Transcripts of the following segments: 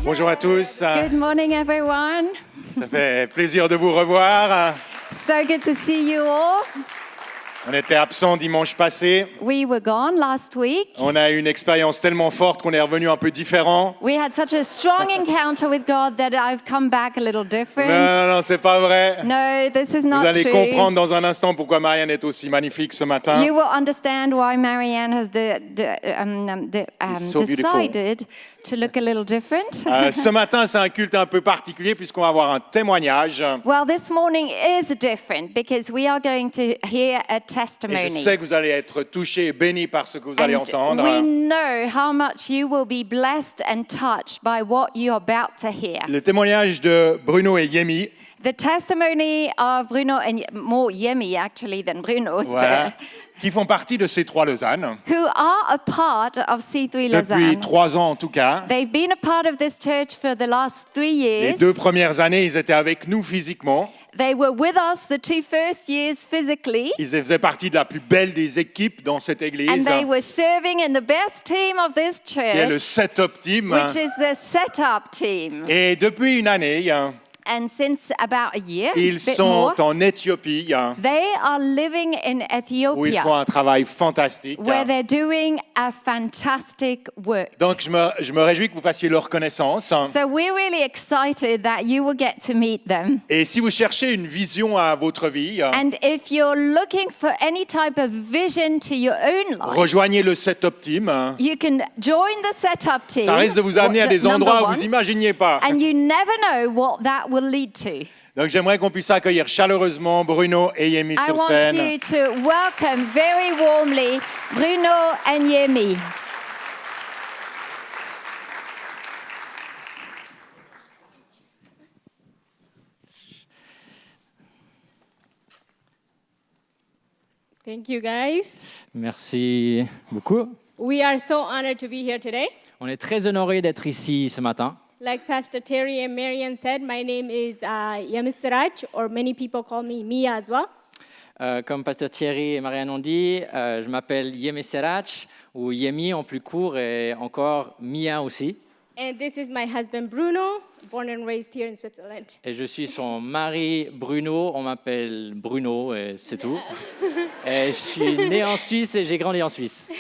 Bonjour à tous. Good morning, everyone. Ça fait plaisir de vous revoir. So good to see you all. On était absents dimanche passé. We were gone last week. On a eu une expérience tellement forte qu'on est revenu un peu différent. We had such a strong encounter with God that I've come back a little different. Non, c'est pas vrai. No, this is not Vous allez true. comprendre dans un instant pourquoi Marianne est aussi magnifique ce matin. You will understand why Marianne has So beautiful. decided to look a little different. Ce matin, c'est un culte un peu particulier puisqu'on va avoir un témoignage. Well, this morning is different because we are going to hear a Et testimony. je sais que vous allez être touchés et bénis par ce que vous allez entendre. We know how much you will be blessed and touched by what you're about to hear. Le témoignage de Bruno et Yemi. The testimony of Bruno and more Yemi actually than Bruno's, Voilà, qui font partie de C3 Lausanne. who are a part of C3 Depuis Lausanne. 3 ans en tout cas. They've been a part of this church for the last 3 Les years. 2 premières années, ils étaient avec nous physiquement. They were with us the 2 first years physically, Ils faisaient partie de la plus belle des équipes dans cette église, and they were serving in the best team of this qui est le church, Setup Team. which is the setup team. Et depuis une année, And since about a year, ils bit sont more, en Éthiopie, they are living in où ils font Ethiopia, un travail fantastique. where they're doing a fantastic work. Donc je me réjouis que vous fassiez leur connaissance. So we're really excited that you will get to meet them. Et si vous cherchez une vision à votre vie, And if you're looking for any type of vision to your own life, rejoignez le Setup Team. you can join the setup team. Ça risque de vous amener à des number endroits où one, vous n'imaginiez pas. and you never know what that will lead to. Donc j'aimerais qu'on puisse accueillir chaleureusement Bruno et Yemi I sur want scène. you to welcome very warmly Bruno and Yemi. Thank you, guys. Merci beaucoup. We are so honored to be here today. On est très honorés d'être ici ce matin. Like Pastor Terry and Marian said, my name is Yamisiraj, or many people call me Mia as well. Comme Pasteur Thierry et Marianne ont dit, je m'appelle Yemi Serach, ou Yemi en plus court, et encore Mia aussi. And this is my husband Bruno, born and raised here in Switzerland. Et je suis son mari Bruno, on m'appelle Bruno, et c'est tout. Et je suis né en Suisse et j'ai grandi en Suisse.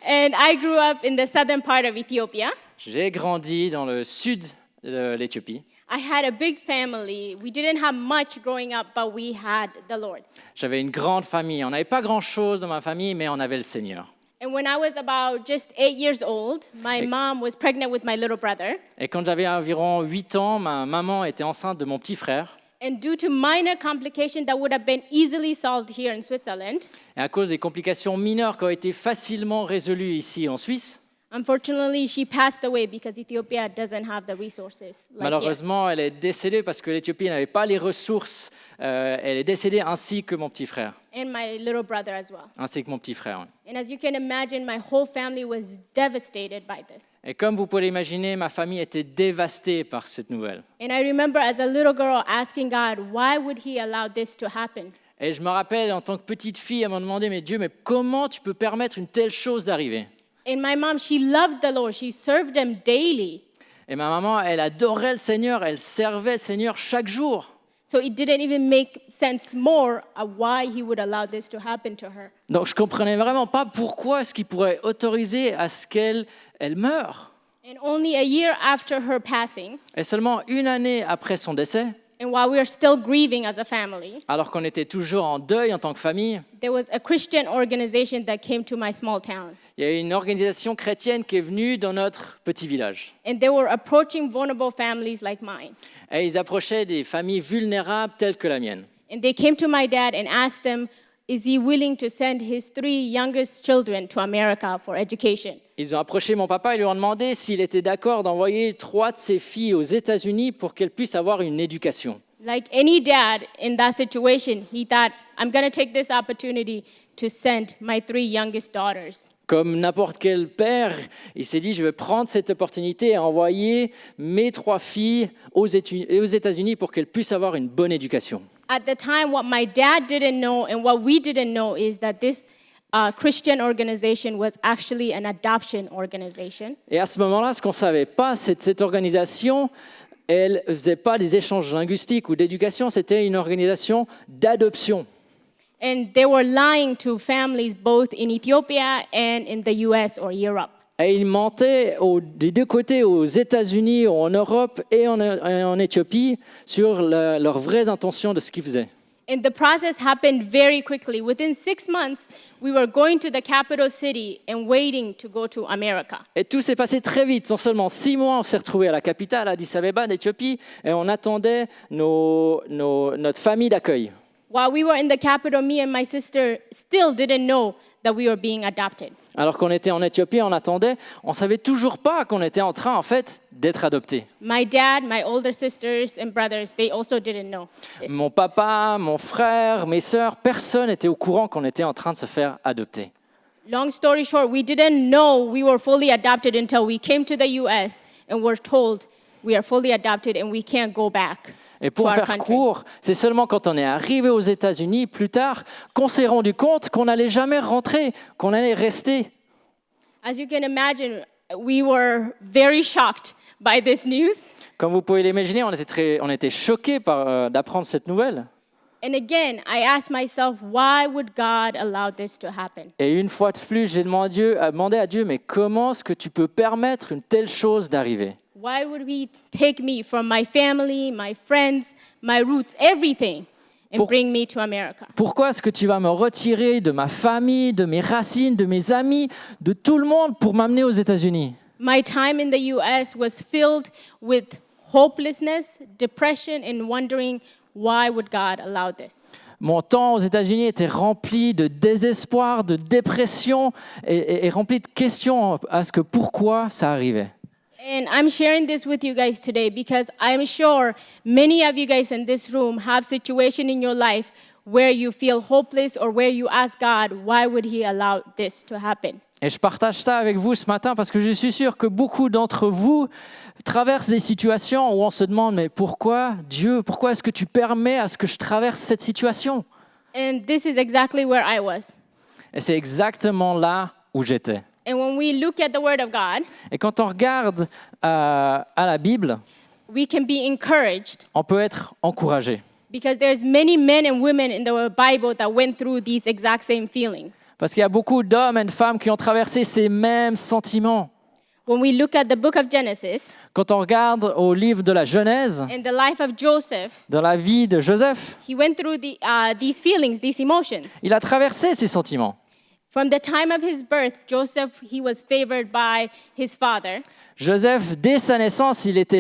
And I grew up in the southern part of Ethiopia. J'ai grandi dans le sud de l'Éthiopie. I had a big family. We didn't have much growing up, but we had the Lord. J'avais une grande famille. On n'avait pas grand-chose dans ma famille, mais on avait le Seigneur. And when I was about just 8 years old, my mom was pregnant with my little brother. Et quand j'avais environ 8 ans, ma maman était enceinte de mon petit frère. And due to minor complications that would have been easily solved here in Switzerland, Et à cause des complications mineures qui ont été facilement résolues ici en Suisse, unfortunately, she passed away because Ethiopia doesn't have the resources like here. malheureusement, elle est décédée parce que l'Éthiopie n'avait pas les ressources. Elle est décédée ainsi que mon petit frère, And my little brother as well. ainsi que mon petit frère. And as you can imagine, my whole family was devastated by this. Et comme vous pouvez l'imaginer, ma famille était dévastée par cette nouvelle. And I remember as a little girl asking God, why would he allow this to happen? Et je me rappelle, en tant que petite fille, à me demander, mais Dieu, mais comment tu peux permettre une telle chose d'arriver? And my mom, she loved the Lord. She served him daily. Et ma maman, elle adorait le Seigneur, elle servait le Seigneur chaque jour. So it didn't even make sense more of why he would allow this to happen to her. Donc je comprenais vraiment pas pourquoi est-ce qu'il pourrait autoriser à ce qu'elle meure. And only a year after her passing, Et seulement une année après son décès, and while we were still grieving as a family, alors qu'on était toujours en deuil en tant que famille, there was a Christian organization that came to my small town. il y a une organisation chrétienne qui est venue dans notre petit village. And they were approaching vulnerable families like mine. Et ils approchaient des familles vulnérables telles que la mienne. And they came to my dad and asked him, is he willing to send his 3 youngest children to America for education? Ils ont approché mon papa et lui ont demandé s'il était d'accord d'envoyer 3 de ses filles aux États-Unis pour qu'elles puissent avoir une éducation. Like any dad in that situation, he thought, I'm going to take this opportunity to send my 3 youngest daughters. Comme n'importe quel père, il s'est dit, je vais prendre cette opportunité et envoyer mes 3 filles aux États-Unis pour qu'elles puissent avoir une bonne éducation. At the time, what my dad didn't know and what we didn't know is that this Christian organization was actually an adoption organization. Et à ce moment-là, ce qu'on ne savait pas, c'est que cette organisation, elle ne faisait pas des échanges linguistiques ou d'éducation, c'était une organisation d'adoption. And they were lying to families both in Ethiopia and in the US or Europe. Et ils mentaient des deux côtés, aux États-Unis, en Europe et en Éthiopie, sur leurs vraies intentions de ce qu'ils faisaient. And the process happened very quickly. Within 6 months, we were going to the capital city and waiting to go to America. Et tout s'est passé très vite. En seulement 6 mois, on s'est retrouvés à la capitale, Addis Abeba, d'Éthiopie, et on attendait notre famille d'accueil. While we were in the capital, me and my sister still didn't know that we were being adopted. Alors qu'on était en Éthiopie, on attendait, on ne savait toujours pas qu'on était en train, en fait, d'être adoptés. My dad, my older sisters and brothers, they also didn't know this. Mon papa, mon frère, mes sœurs, personne n'était au courant qu'on était en train de se faire adopter. Long story short, we didn't know we were fully adopted until we came to the US and were told we are fully adopted and we can't go back. Et pour faire court, c'est seulement quand on est arrivé aux États-Unis, plus tard, qu'on s'est rendu compte qu'on n'allait jamais rentrer, qu'on allait rester. As you can imagine, we were very shocked by this news. Comme vous pouvez l'imaginer, on était choqués d'apprendre cette nouvelle. And again, I asked myself, why would God allow this to happen? Et une fois de plus, j'ai demandé à Dieu, mais comment est-ce que tu peux permettre une telle chose d'arriver? Why would he take me from my family, my friends, my roots, everything, and bring me to America? Pourquoi est-ce que tu vas me retirer de ma famille, de mes racines, de mes amis, de tout le monde pour m'amener aux États-Unis? My time in the US was filled with hopelessness, depression, and wondering why would God allow this? Mon temps aux États-Unis était rempli de désespoir, de dépression et rempli de questions à ce que pourquoi ça arrivait. And I'm sharing this with you guys today because I'm sure many of you guys in this room have situations in your life where you feel hopeless or where you ask God, why would he allow this to happen? Et je partage ça avec vous ce matin parce que je suis sûr que beaucoup d'entre vous traversent des situations où on se demande, mais pourquoi Dieu, pourquoi est-ce que tu permets à ce que je traverse cette situation? And this is exactly where I was. Et c'est exactement là où j'étais. And when we look at the Word of God, Et quand on regarde à la Bible, we can be encouraged on peut être encouragé. because there's many men and women in the Bible that went through these exact same feelings. Parce qu'il y a beaucoup d'hommes et de femmes qui ont traversé ces mêmes sentiments. When we look at the book of Genesis Quand on regarde au livre de la Genèse, and the life of Joseph, dans la vie de Joseph, he went through these feelings, these emotions. il a traversé ces sentiments. From the time of his birth, Joseph, he was favored by his father. Joseph, dès sa naissance, il était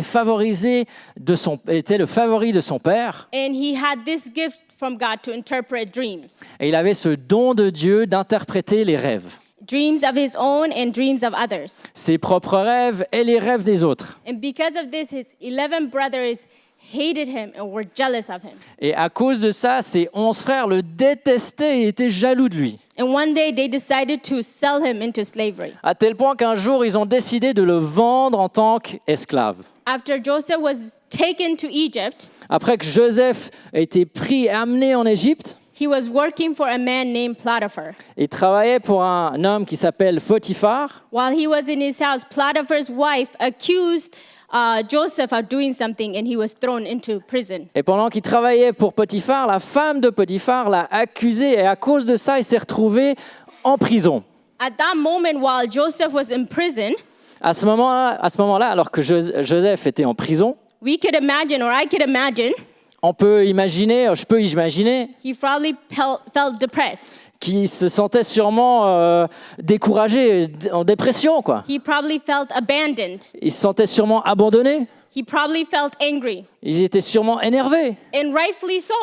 était le favori de son père. And he had this gift from God to interpret dreams. Et il avait ce don de Dieu d'interpréter les rêves. Dreams of his own and dreams of others. Ses propres rêves et les rêves des autres. And because of this, his 11 brothers hated him and were jealous of him. Et à cause de ça, ses 11 frères le détestaient et étaient jaloux de lui. And one day they decided to sell him into slavery. À tel point qu'un jour, ils ont décidé de le vendre en tant qu'esclave. After Joseph was taken to Egypt, Après que Joseph a été pris et amené en Égypte, he was working for a man named Potiphar. il travaillait pour un homme qui s'appelle Potiphar. While he was in his house, Potiphar's wife accused Joseph of doing something and he was thrown into prison. Et pendant qu'il travaillait pour Potiphar, la femme de Potiphar l'a accusé et à cause de ça, il s'est retrouvé en prison. At that moment, while Joseph was in prison, À ce moment-là, alors que Joseph était en prison, we could imagine, or I could imagine, je peux imaginer he probably felt depressed. qu'il se sentait sûrement découragé, en dépression, quoi. He probably felt abandoned. Il se sentait sûrement abandonné. He probably felt angry. Il était sûrement énervé. And rightfully so.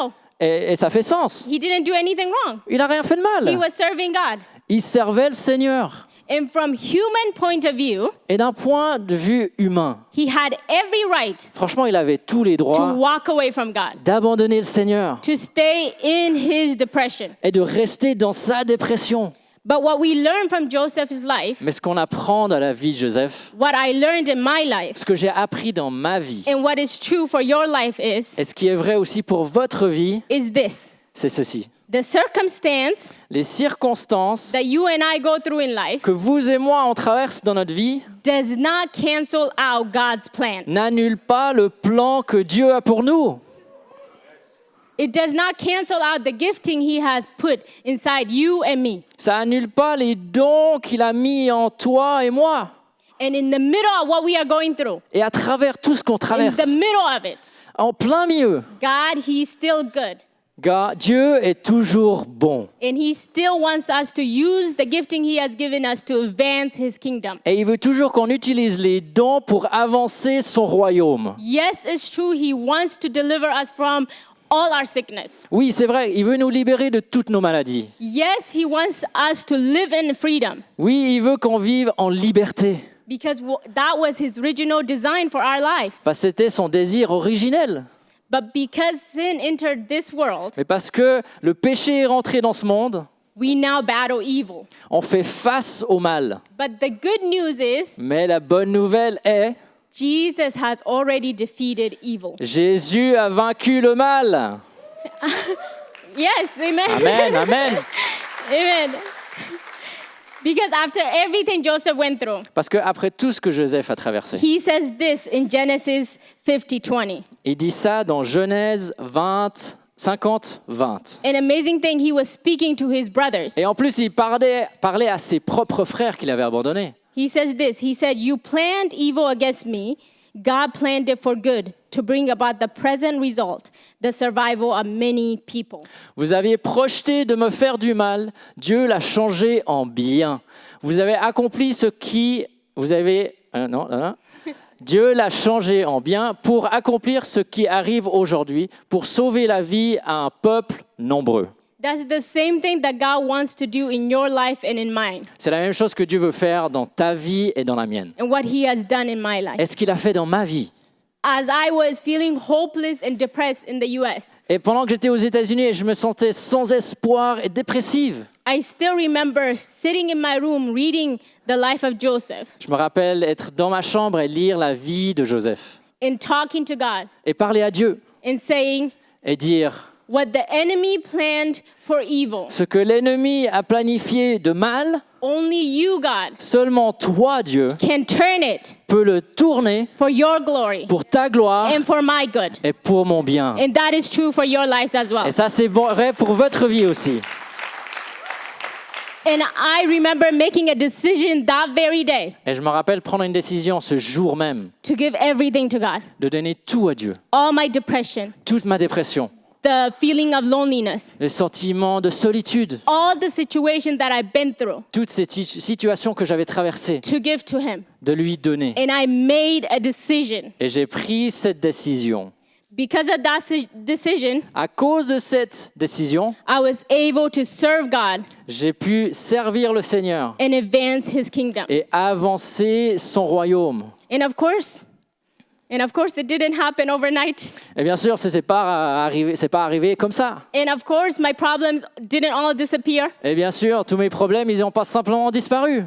Et ça fait sens. He didn't do anything wrong. Il n'a rien fait de He mal. was serving God. Il servait le Seigneur. And from human point of view, Et d'un point de vue humain, he had every right franchement, il avait tous les to droits walk away from God, d'abandonner le Seigneur to stay in his depression. et de rester dans sa dépression. But what we learn from Joseph's life, Mais ce qu'on apprend dans la vie de Joseph, what I learned in my life, ce que j'ai appris dans ma vie, and what is true for your life et ce qui est vrai aussi pour votre vie, is this. c'est ceci. The circumstance les circonstances that you and I go through in life que vous et moi on traverse dans notre vie does not cancel out God's plan. n'annulent pas le plan que Dieu a pour nous. It does not cancel out the gifting He has put inside you and me. Ça annule pas les dons qu'il a mis en toi et moi. And in the middle of what we are going through, Et à travers tout ce qu'on in traverse, the middle of it, en plein milieu, God, He's still good. Dieu est toujours bon. And He still wants us to use the gifting He has given us to advance His kingdom. Et il veut toujours qu'on utilise les dons pour avancer son royaume. Yes, it's true, He wants to deliver us from all our sickness. Oui, c'est vrai, il veut nous libérer de toutes nos maladies. Yes, He wants us to live in freedom Oui, il veut qu'on vive en liberté. because that was His original design for our lives. Parce que c'était son désir originel. But because sin entered this world, Mais parce que le péché est rentré dans ce monde, we now battle evil. on fait face au mal. But the good news is Mais la bonne nouvelle est, Jesus has already defeated evil. Jésus a vaincu le mal. Yes, amen. Amen, amen. Amen. Because after everything Joseph went through, Parce qu'après tout ce que Joseph a traversé, he says this in Genesis 50:20. il dit ça dans Genèse 50-20. An amazing thing, he was speaking to his brothers. Et en plus, il parlait à ses propres frères qu'il avait abandonnés. He says this, he said, "You planned evil against me, God planned it for good, to bring about the present result, the survival of many people." Vous aviez projeté de me faire du mal, Dieu l'a changé en bien. Vous avez accompli ce qui... Vous avez... Dieu l'a changé en bien pour accomplir ce qui arrive aujourd'hui, pour sauver la vie à un peuple nombreux. That's the same thing that God wants to do in your life and in mine, C'est la même chose que Dieu veut faire dans ta vie et dans la mienne. and what he has done in my life. Est-ce qu'il a fait dans ma vie? As I was feeling hopeless and depressed in the US, Et pendant que j'étais aux États-Unis et je me sentais sans espoir et dépressive, I still remember sitting in my room reading the life of Joseph je me rappelle être dans ma chambre et lire la vie de Joseph and talking to God et parler à Dieu and saying, et dire what the enemy planned for evil, ce que l'ennemi a planifié de mal, only you, God, seulement toi, Dieu, can turn it peux le tourner for your glory pour ta gloire and for my good. et pour mon bien. And that is true for your lives as well. Et ça, c'est vrai pour votre vie aussi. And I remember making a decision that very day Et je me rappelle prendre une décision ce jour même to give everything to God. de donner tout à Dieu, All my depression, toute ma dépression, the feeling of loneliness, le sentiment de solitude, all the situations that I've been through, toutes ces situations que j'avais traversées, to give to Him. de lui donner. And I made a decision. Et j'ai pris cette décision. Because of that decision, À cause de cette décision, I was able to serve God j'ai pu servir le Seigneur and advance His kingdom. et avancer son royaume. And of course, it didn't happen overnight. Et bien sûr, c'est pas arrivé comme ça. And of course, my problems didn't all disappear. Et bien sûr, tous mes problèmes, ils n'ont pas simplement disparu.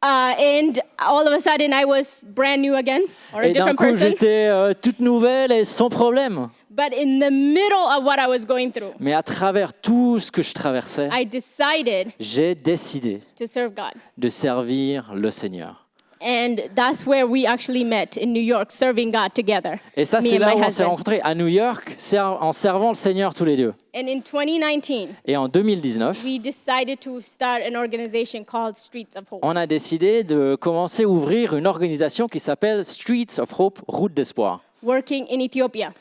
And all of a sudden, I was brand new again, or a Et d'un different coup, person. j'étais toute nouvelle et sans problème. But in the middle of what I was going through, Mais à travers tout ce que je traversais, I decided j'ai décidé to serve God. de servir le Seigneur. And that's where we actually met in New York, serving God together. Et ça, me c'est and là my où on s'est husband. rencontrés, à New York, en servant le Seigneur tous les deux. And in 2019, Et en 2019, we decided to start an organization called Streets of Hope. on a décidé de commencer à ouvrir une organisation qui s'appelle Streets of Hope, Route d'Espoir, Working in Ethiopia.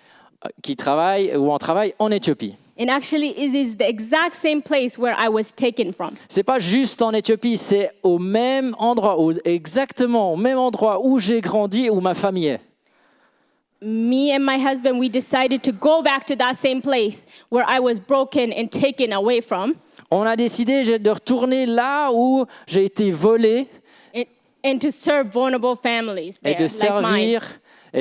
où on travaille en Éthiopie. And actually, it is the exact same place where I was taken from. C'est pas juste en Éthiopie, c'est au même endroit, exactement au même endroit où j'ai grandi, où ma famille est. Me and my husband, we decided to go back to that same place where I was broken and taken away from, On a décidé de retourner là où j'ai été volé and to serve vulnerable families et there,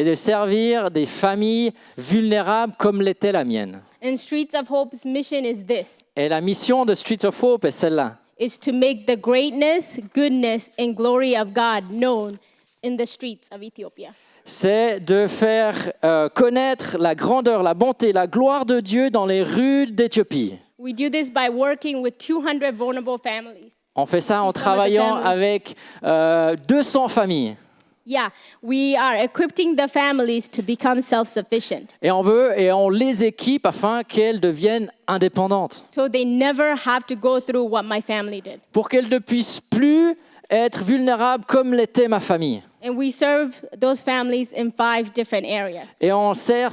de servir des familles vulnérables comme l'était la mienne. And Streets of Hope's mission is this, Et la mission de Streets of Hope est celle-là. is to make the greatness, goodness, and glory of God known in the streets of Ethiopia. C'est de faire connaître la grandeur, la bonté, la gloire de Dieu dans les rues d'Éthiopie. We do this by working with 200 vulnerable families. On fait ça en Some of the travaillant families. avec 200 familles. Yeah, we are equipping the families to become self-sufficient. Et on les équipe afin qu'elles deviennent indépendantes. So they never have to go through what my family did. Pour qu'elles ne puissent plus être vulnérables comme l'était ma famille. And we serve those families in 5 different areas. Et on sert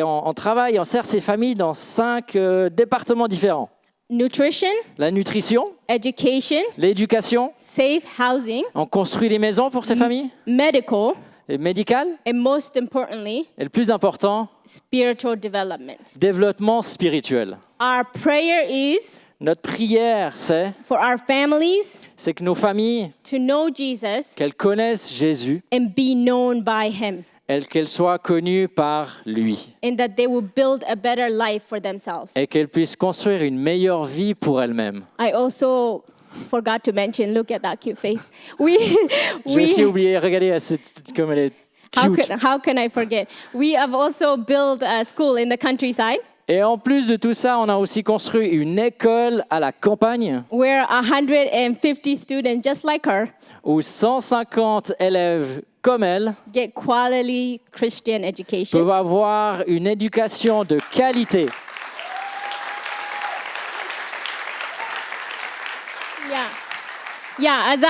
on travaille, on sert ces familles dans 5 départements différents. Nutrition, La nutrition, education, l'éducation, safe housing, on construit les maisons pour ces familles, medical, et médical, and most importantly, et le plus important, spiritual development. développement spirituel. Our prayer is Notre prière, c'est for our families que nos familles, to know Jesus qu'elles connaissent Jésus, and be known by him, qu'elles soient connues par lui, and that they will build a better life for themselves. et qu'elles puissent construire une meilleure vie pour elles-mêmes. I also forgot to mention, look at that cute face. J'ai aussi oublié, regardez, comme elle est cute. How can I forget? We have also built a school in the countryside Et en plus de tout ça, on a aussi construit une école à la campagne where 150 students just like her où 150 élèves comme elle get quality Christian education. peuvent avoir une éducation de qualité. Yeah, as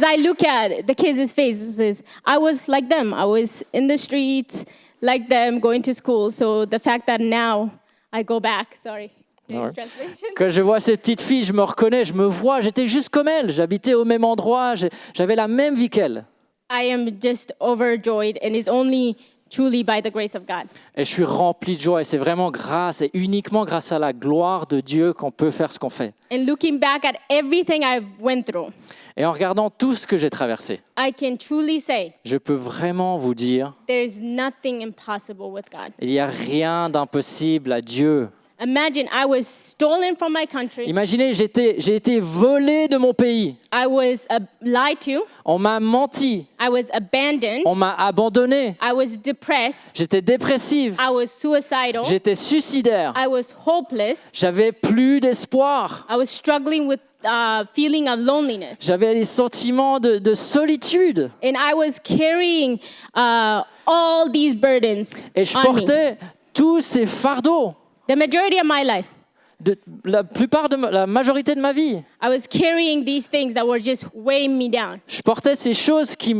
I look at the kids' faces, I was like them. I was in the streets like them, going to school. So the fact that now I go back, sorry. Ouais. Translation. Quand je vois ces petites filles, je me reconnais, je me vois, j'étais juste comme elles, j'habitais au même endroit, j'avais la même vie qu'elles. I am just overjoyed, and it's only truly by the grace of God. Et je suis rempli de joie et c'est vraiment grâce et uniquement grâce à la gloire de Dieu qu'on peut faire ce qu'on fait. And looking back at everything I went through, Et en regardant tout ce que j'ai traversé, I can truly say je peux vraiment vous dire, there is nothing impossible with God. il n'y a rien d'impossible à Dieu. Imagine I was stolen from my country. Imaginez, j'ai été volé de mon pays. I was lied to. On m'a menti. I was abandoned. On m'a abandonné. I was depressed. J'étais dépressive. I was suicidal. J'étais suicidaire. I was hopeless. J'avais plus d'espoir. I was struggling with feeling of loneliness. J'avais les sentiments de solitude. And I was carrying all these burdens Et je on me. portais tous ces fardeaux. The majority of my life, La majorité de ma vie. I was carrying these things that were just weighing me down. Je portais ces choses qui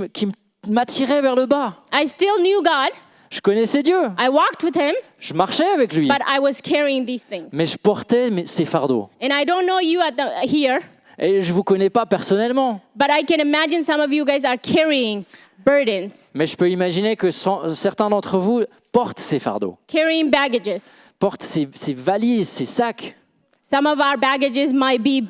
m'attiraient vers le bas. I still knew God. Je connaissais Dieu. I walked with him, Je marchais avec lui. but I was carrying these things. Mais je portais ces fardeaux. And I don't know you here, Et je ne vous connais pas personnellement. but I can imagine some of you guys are carrying burdens, Mais je peux imaginer que certains d'entre vous portent ces fardeaux. carrying baggages. Portent ces valises, ces sacs. Some of our baggages might be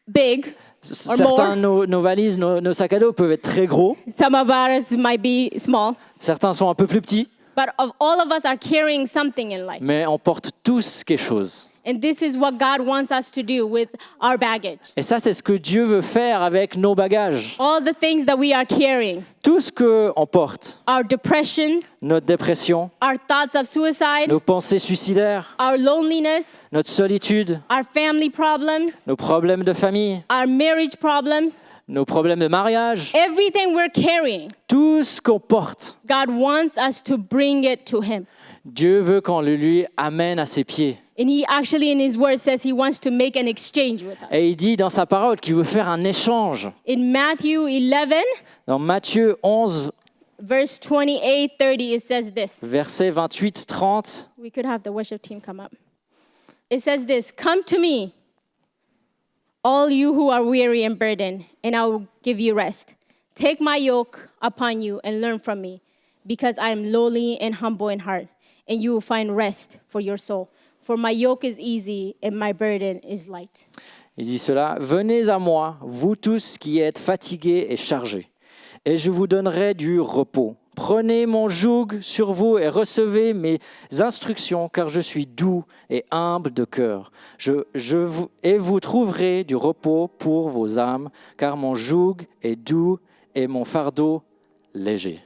big, Certains, nos valises, nos sacs à dos peuvent être très gros. some of ours might be small, Certains sont un peu plus petits. but all of us are carrying something in life. Mais on porte tous quelque chose. And this is what God wants us to do with our baggage. Et ça, c'est ce que Dieu veut faire avec nos bagages. All the things that we are carrying, Tout ce qu'on porte, our depressions, notre dépression, our thoughts of suicide, nos pensées suicidaires, our loneliness, notre solitude, our family problems, nos problèmes de famille, our marriage problems, nos problèmes de mariage, everything we're carrying, tout ce qu'on porte, God wants us to bring it to Him. Dieu veut qu'on le lui amène à ses pieds. And He actually in His word says He wants to make an exchange with us. Et il dit dans sa parole qu'il veut faire un échange. In Matthew 11, Dans Matthieu 11, verse 28-30, it says this. versets 28-30, We could have the worship team come up. It says this, "Come to me, all you who are weary and burdened, and I will give you rest. Take my yoke upon you and learn from me, because I am lowly and humble in heart, and you will find rest for your soul. For my yoke is easy and my burden is light." il dit cela, « Venez à moi, vous tous qui êtes fatigués et chargés, et je vous donnerai du repos. Prenez mon joug sur vous et recevez mes instructions, car je suis doux et humble de cœur. Et vous trouverez du repos pour vos âmes, car mon joug est doux et mon fardeau léger. »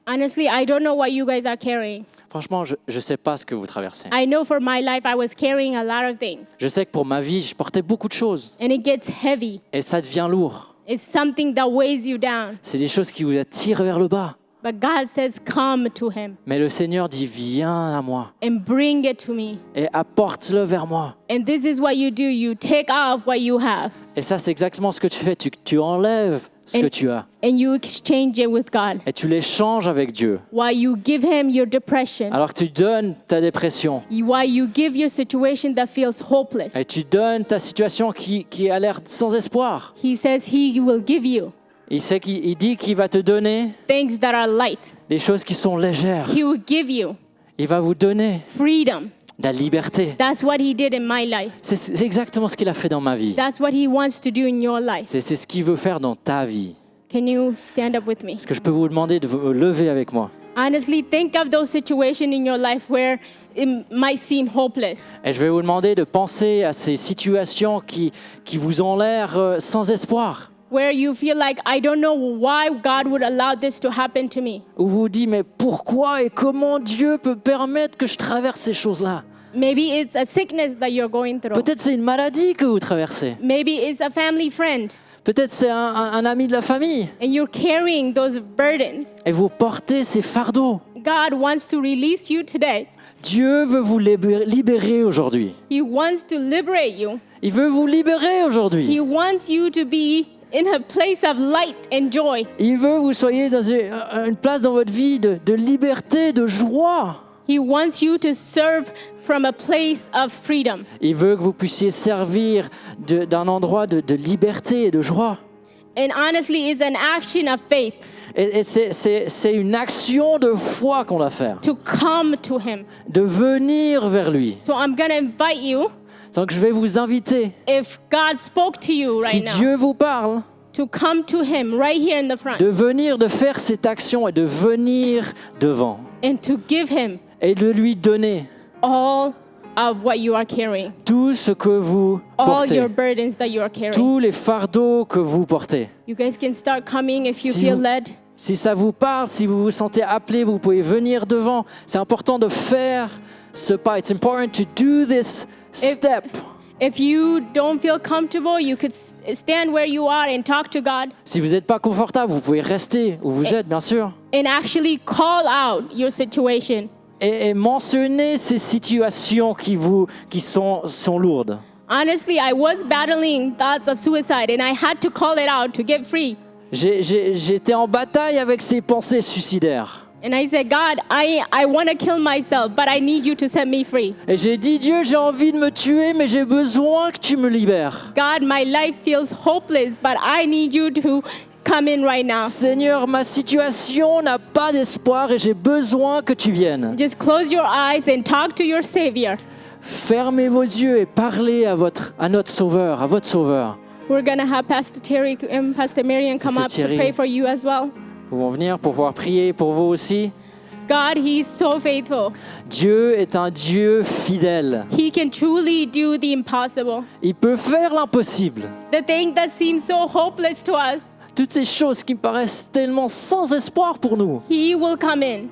Honestly, I don't know what you guys are carrying. Franchement, je ne sais pas ce que vous traversez. I know for my life, I was carrying a lot of things, Je sais que pour ma vie, je portais beaucoup de choses. and it gets heavy. Et ça devient lourd. It's something that weighs you down. C'est des choses qui vous attirent vers le bas. But God says, come to him Mais le Seigneur dit, viens à moi and bring it to me. et apporte-le vers moi. And this is what you do. You take off what you have Et ça, c'est exactement ce que tu fais. Tu enlèves ce que tu as and you exchange it with God. et tu l'échanges avec Dieu. While you give him your depression, Alors que tu donnes ta dépression while you give your situation that feels hopeless, et tu donnes ta situation qui a l'air sans espoir. he says he will give you Il dit qu'il va te donner things that are light. des choses qui sont légères. He will give you Il va vous donner freedom. de la liberté. That's what he did in my life. C'est exactement ce qu'il a fait dans ma vie. That's what he wants to do in your life. C'est ce qu'il veut faire dans ta vie. Can you stand up with me? Est-ce que je peux vous demander de vous lever avec moi? Honestly, think of those situations in your life where it might seem hopeless. Et je vais vous demander de penser à ces situations qui vous ont l'air sans espoir. Where you feel like, I don't know why God would allow this to happen to me. Où vous vous dites, mais pourquoi et comment Dieu peut permettre que je traverse ces choses-là? Maybe it's a sickness that you're going through. Peut-être c'est une maladie que vous traversez. Maybe it's a family friend Peut-être c'est un ami de la famille. and you're carrying those burdens. Et vous portez ces fardeaux. God wants to release you today. Dieu veut vous libérer aujourd'hui. He wants to liberate you. Il veut vous libérer aujourd'hui. He wants you to be in a place of light and joy. Il veut que vous soyez dans une place dans votre vie de liberté, de joie. He wants you to serve from a place of freedom. Il veut que vous puissiez servir d'un endroit de liberté et de joie. And honestly, it's an action of faith Et c'est une action de foi qu'on doit faire, to come to Him. de venir vers lui. So I'm going to invite you, Donc je vais vous inviter, if God spoke to you si right now, Dieu vous parle, to come to Him right here in the front de venir, de faire cette action et de venir devant and to give Him et de lui donner all of what you are carrying, tout ce que vous all portez, your burdens that you are carrying. tous les fardeaux que vous portez. You guys can start coming if you Si feel vous- led. Si ça vous parle, si vous vous sentez appelé, vous pouvez venir devant. C'est important de faire ce pas. It's important to do this step. If you don't feel comfortable, you could stand where you are and talk to God Si vous n'êtes pas confortable, vous pouvez rester où vous êtes, bien sûr. and actually call out your situation. Et mentionner ces situations qui sont lourdes. Honestly, I was battling thoughts of suicide and I had to call it out to get free. J'étais en bataille avec ces pensées suicidaires. And I said, God, I want to kill myself, but I need you to set me free. Et j'ai dit, Dieu, j'ai envie de me tuer, mais j'ai besoin que tu me libères. God, my life feels hopeless, but I need you to come in right now. Seigneur, ma situation n'a pas d'espoir et j'ai besoin que tu viennes. Just close your eyes and talk to your Savior. Fermez vos yeux et parlez à notre Sauveur, à votre Sauveur. We're going to have Pastor Terry and Pastor Marian come Pastor up to Thierry. pray for you as well. Ils vont venir pour pouvoir prier pour vous aussi. God, He's so faithful. Dieu est un Dieu fidèle. He can truly do the impossible. Il peut faire l'impossible. The thing that seems so hopeless to us, Toutes ces choses qui me paraissent tellement sans espoir pour nous. He will come in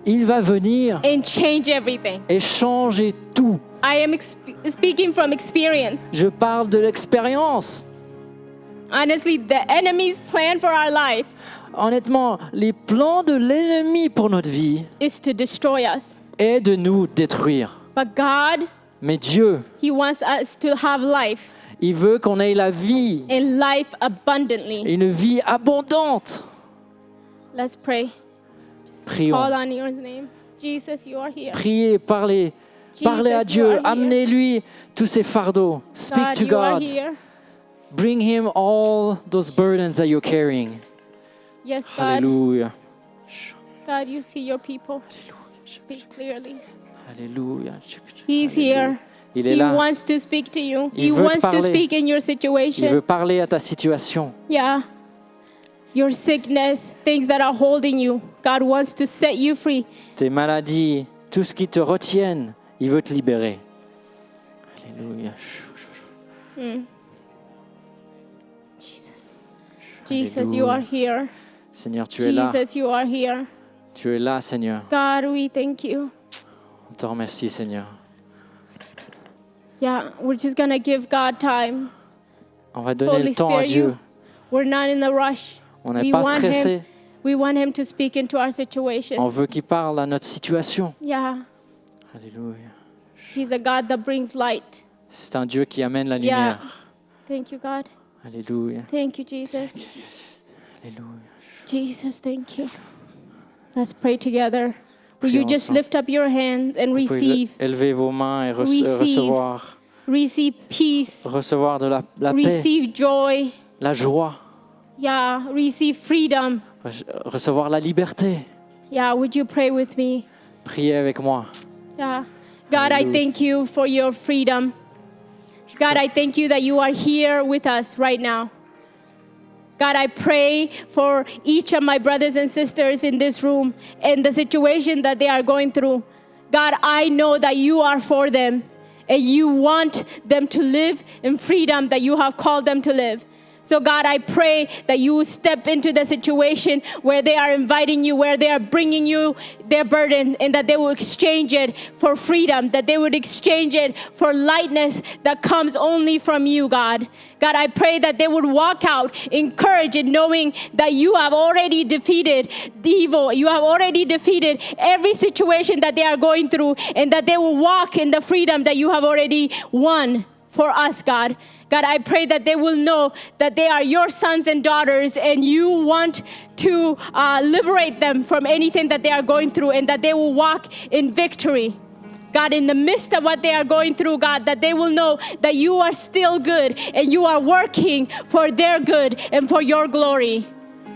Il va venir and change everything. et changer tout. I am speaking from experience. Je parle de l'expérience. Honestly, the enemy's plan for our life Honnêtement, les plans de l'ennemi pour notre vie is to destroy us. est de nous détruire. But God, Mais Dieu, He wants us to have life il veut qu'on ait la vie, and life abundantly. une vie abondante. Let's pray. Prions. Call on your name. Jesus, you are here. Priez, parlez à Jesus, Dieu, you are here. amenez-lui tous ses fardeaux. Speak God, to you are God. here. Bring him all those burdens that you're carrying. Yes, God. Alléluia. God, you see your people. Speak clearly. Alléluia. He's here. Il est He là. wants to speak to you. Il He veut te wants to parler. speak in your Il situation. veut parler à ta situation. Yeah. Your sickness, things that are holding you. God wants to set you free. Tes maladies, tout ce qui te retienne, il veut te libérer. Alléluia. Jesus. Jesus, you are here. Seigneur, tu es là. Jesus, you are here. Tu es là, Seigneur. God, we thank you. On te remercie, Seigneur. Yeah, we're just going to give God time. On va donner Holy le temps à Spirit, Dieu. we're not in a rush. On n'est pas stressé. We want him to speak into our situation. On veut qu'il parle à notre situation. Yeah, Alléluia. he's a God that brings light. C'est un Dieu qui amène la Yeah. lumière. Thank you, God. Alléluia. Thank you, Jesus. Alléluia. Jesus, thank you. Let's pray together. Will Prions you just ensemble. lift up your hand and Vous pouvez receive? élever vos mains et Receive. recevoir. Receive peace. Recevoir de la paix, Receive joy. la joie. Yeah, receive freedom. Recevoir la liberté. Yeah, would you pray with me? Priez avec moi. Yeah. God, I Hallelujah. thank you for your freedom. God, I thank you that you are here with us right now. God, I pray for each of my brothers and sisters in this room and the situation that they are going through. God, I know that you are for them and you want them to live in freedom that you have called them to live. So God, I pray that you will step into the situation where they are inviting you, where they are bringing you their burden, and that they will exchange it for freedom, that they would exchange it for lightness that comes only from you, God. God, I pray that they would walk out encouraged and knowing that you have already defeated the evil. You have already defeated every situation that they are going through, and that they will walk in the freedom that you have already won for us, God. God, I pray that they will know that they are your sons and daughters and you want to liberate them from anything that they are going through, and that they will walk in victory. God, in the midst of what they are going through, God, that they will know that you are still good and you are working for their good and for your glory.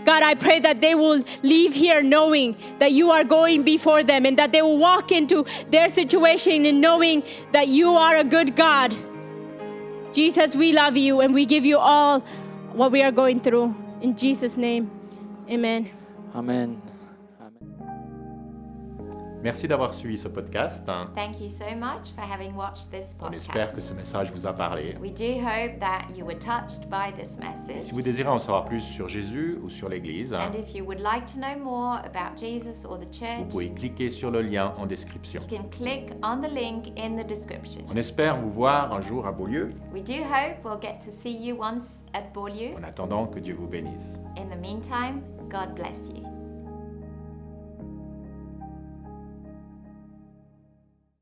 God, I pray that they will leave here knowing that you are going before them, and that they will walk into their situation and knowing that you are a good God. Jesus, we love you and we give you all what we are going through. In Jesus' name, amen. Amen. Merci d'avoir suivi ce podcast. Thank you so much for having watched this On espère que podcast. ce message vous a parlé. We do hope that you were touched by this message. Si vous désirez en savoir plus sur Jésus ou sur l'Église, And if you would like to know more about Jesus or the vous church, pouvez cliquer sur le lien en description. you can click on the link in the description. On espère vous voir un jour à Beaulieu. We do hope we'll get to see you once at Beaulieu. En attendant, que Dieu vous bénisse. In the meantime, God bless you.